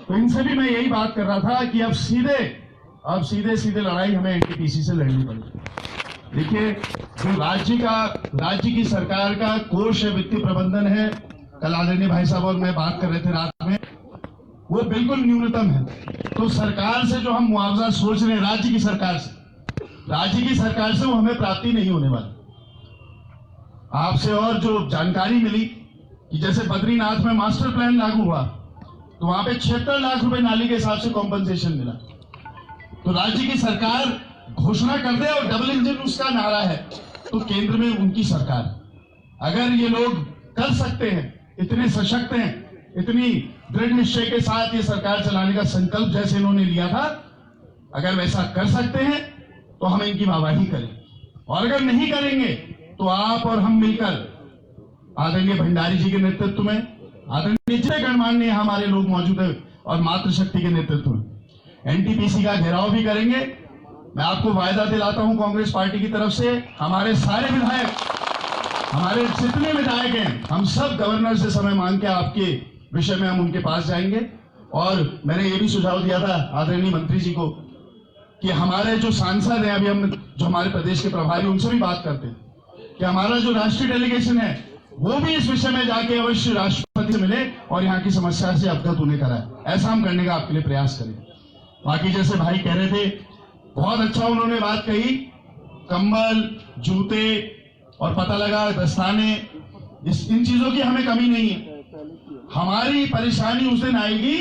तो इनसे भी मैं यही बात कर रहा था कि अब सीधे लड़ाई हमें एनटीपीसी से लड़नी पड़ेगी। देखिए, जो राज्य की सरकार का कोष है, वित्तीय प्रबंधन है, कल आदरणीय भाई साहब और मैं बात कर रहे थे रात में, वो बिल्कुल न्यूनतम है। तो सरकार से जो हम मुआवजा सोच रहे हैं, राज्य की सरकार से वो हमें प्राप्ति नहीं होने वाली। आपसे और जो जानकारी मिली कि जैसे बद्रीनाथ में मास्टर प्लान लागू हुआ तो वहां पे 76 लाख रुपए नाली के हिसाब से कॉम्पनसेशन मिला। तो राज्य की सरकार घोषणा कर दे और डबल इंजन उसका नारा है, तो केंद्र में उनकी सरकार। अगर ये लोग कर सकते हैं, इतने सशक्त हैं, इतनी दृढ़ निश्चय के साथ ये सरकार चलाने का संकल्प जैसे इन्होंने लिया था, अगर वैसा कर सकते हैं तो हम इनकी वाहवाही करें। और अगर नहीं करेंगे तो आप और हम मिलकर आदरणीय भंडारी जी के नेतृत्व में, आदरणीय जितने गणमान्य हमारे लोग मौजूद है और मातृशक्ति के नेतृत्व में एनटीपीसी का घेराव भी करेंगे। मैं आपको वायदा दिलाता हूं कांग्रेस पार्टी की तरफ से, हमारे सारे विधायक, हमारे जितने विधायक हैं, हम सब गवर्नर से समय मांग के आपके विषय में हम उनके पास जाएंगे। और मैंने ये भी सुझाव दिया था आदरणीय मंत्री जी को कि हमारे जो सांसद हैं, अभी हम जो हमारे प्रदेश के प्रभारी, उनसे भी बात करते हैं कि हमारा जो राष्ट्रीय डेलीगेशन है वो भी इस विषय में जाके अवश्य राष्ट्रपति से मिले और यहाँ की समस्या से अवगत उन्हें कराए। ऐसा हम करने का आपके लिए प्रयास करें। बाकी जैसे भाई कह रहे थे, बहुत अच्छा उन्होंने बात कही, कंबल, जूते और पता लगा दस्ताने, इन चीजों की हमें कमी नहीं है। हमारी परेशानी उस दिन आएगी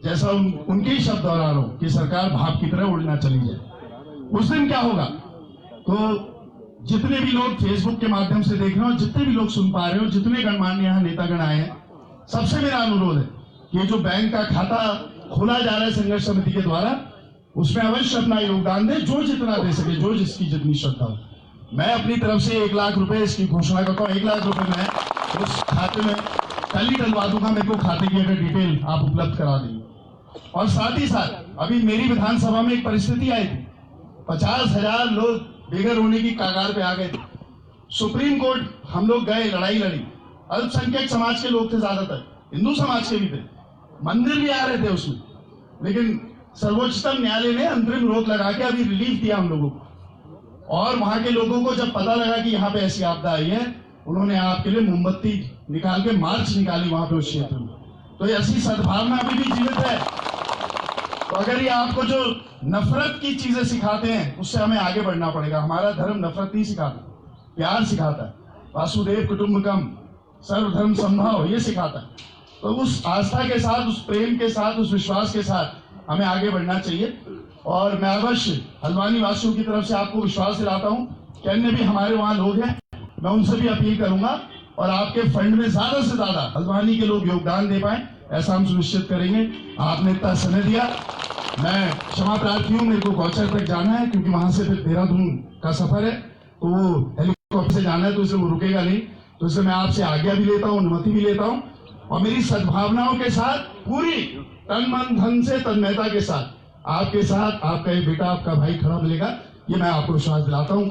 जैसा उनके ही शब्द दोहरा रहा हूं कि सरकार भाप की तरह उड़ना चली जाए। उस दिन क्या होगा? तो जितने भी लोग फेसबुक के माध्यम से देख रहे हो, जितने भी लोग सुन पा रहे हो, जितने गणमान्य यहाँ नेतागण आए हैं, सबसे मेरा अनुरोध है कि जो बैंक का खाता खोला जा रहा है संघर्ष समिति के द्वारा, उसमें अवश्य अपना योगदान दे, जो जितना दे सके, जो जिसकी जितनी श्रद्धा हो। मैं अपनी तरफ से 1 लाख रुपए इसकी घोषणा करता हूँ। 1 लाख रुपए मैं उस खाते में कल ही डलवा दूंगा। मेरे को खाते की अगर डिटेल आप उपलब्ध करा देंगे। और साथ ही साथ अभी मेरी विधानसभा में एक परिस्थिति आई थी, 50,000 लोग बेघर होने की कगार पे आ गए थे। सुप्रीम कोर्ट हम लोग गए, लड़ाई लड़ी। अल्पसंख्यक समाज के लोग थे, ज्यादातर हिंदू समाज के भी थे, मंदिर भी आ रहे थे उसमें, लेकिन सर्वोच्चतम न्यायालय ने अंतरिम रोक लगा के अभी रिलीफ दिया हम लोगों को। और वहां के लोगों को जब पता लगा कि यहाँ पे ऐसी आपदा आई है, उन्होंने आपके लिए मोमबत्ती निकाल के मार्च निकाली वहां पे उस क्षेत्र में। तो ऐसी सद्भावना अभी भी जीवित है। तो अगर ये आपको जो नफरत की चीजें सिखाते हैं, उससे हमें आगे बढ़ना पड़ेगा। हमारा धर्म नफरत नहीं सिखाता, प्यार सिखाता है। वासुदेव कुटुंबकम, सर्वधर्म संभाव, ये सिखाता है। तो उस आस्था के साथ, उस प्रेम के साथ, उस विश्वास के साथ हमें आगे बढ़ना चाहिए। और मैं अवश्य हल्द्वानी वासियों की तरफ से आपको विश्वास दिलाता हूं कि अन्य भी हमारे वहां लोग हैं, मैं उनसे भी अपील करूंगा और आपके फंड में ज्यादा से ज्यादा हल्द्वानी के लोग योगदान दे पाए, ऐसा हम सुनिश्चित करेंगे। आपने इतना समय दिया, मैं क्षमा प्रार्थी हूँ, मेरे को गौचर तक जाना है क्योंकि वहां से फिर देहरादून का सफर है, तो वो हेलीकॉप्टर से जाना है, तो इसलिए वो रुकेगा नहीं। तो इसलिए मैं आपसे आज्ञा भी लेता हूँ, अनुमति भी लेता हूँ, और मेरी सद्भावनाओं के साथ, पूरी तन मन धन से तन्मयता के साथ आपके साथ आपका ये बेटा, आपका भाई खड़ा मिलेगा, ये मैं आपको विश्वास दिलाता हूँ।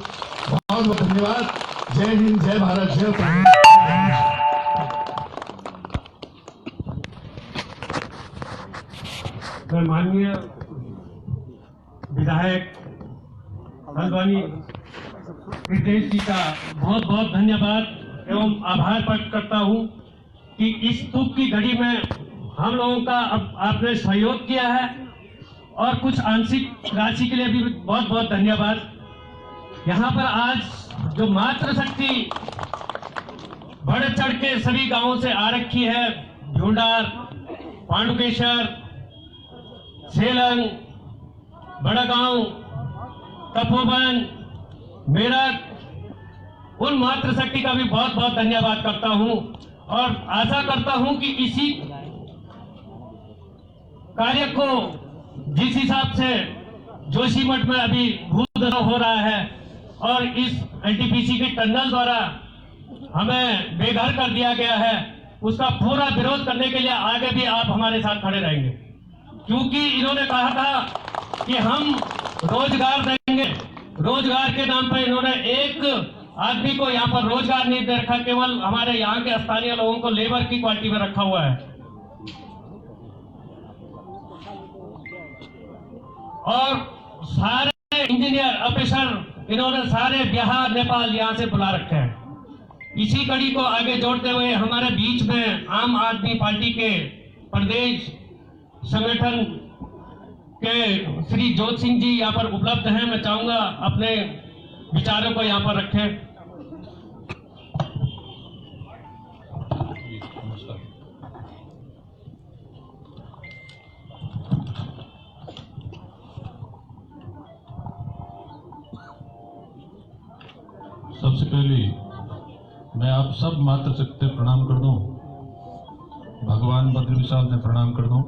बहुत बहुत धन्यवाद। जय हिंद, जय भारत, जय उत्तराखंड। मैं माननीय विधायक हल्द्वानी रितेश जी का बहुत बहुत धन्यवाद एवं आभार प्रकट करता हूं कि इस दुख की घड़ी में हम लोगों का अब आपने सहयोग किया है, और कुछ आंशिक राशि के लिए भी बहुत बहुत धन्यवाद। यहाँ पर आज जो मातृशक्ति बढ़ चढ़ के सभी गांवों से आ रखी है, ढूंढार, पांडुकेश्वर, सेलंग, बड़ागांव, तपोवन, मेरठ, उन मातृशक्ति का भी बहुत बहुत धन्यवाद करता हूं, और आशा करता हूं कि इसी कार्य को जिस हिसाब से जोशीमठ में अभी भूधन हो रहा है और इस एनटीपीसी के टनल द्वारा हमें बेघर कर दिया गया है, उसका पूरा विरोध करने के लिए आगे भी आप हमारे साथ खड़े रहेंगे, क्योंकि इन्होंने कहा था कि हम रोजगार देंगे। रोजगार के नाम पर इन्होंने एक आदमी को यहाँ पर रोजगार नहीं दे रखा, केवल हमारे यहाँ के स्थानीय लोगों को लेबर की क्वालिटी में रखा हुआ है। और सारे इंजीनियर ऑफिसर इन्होंने सारे बिहार, नेपाल यहाँ से बुला रखे हैं। इसी कड़ी को आगे जोड़ते हुए हमारे बीच में आम आदमी पार्टी के प्रदेश संगठन के श्री जोत सिंह जी यहाँ पर उपलब्ध हैं। मैं चाहूंगा अपने विचारों को यहाँ पर रखें। सबसे पहले मैं आप सब मातृशक्ति प्रणाम कर दूं, भगवान बद्र विशाल ने प्रणाम कर दूं।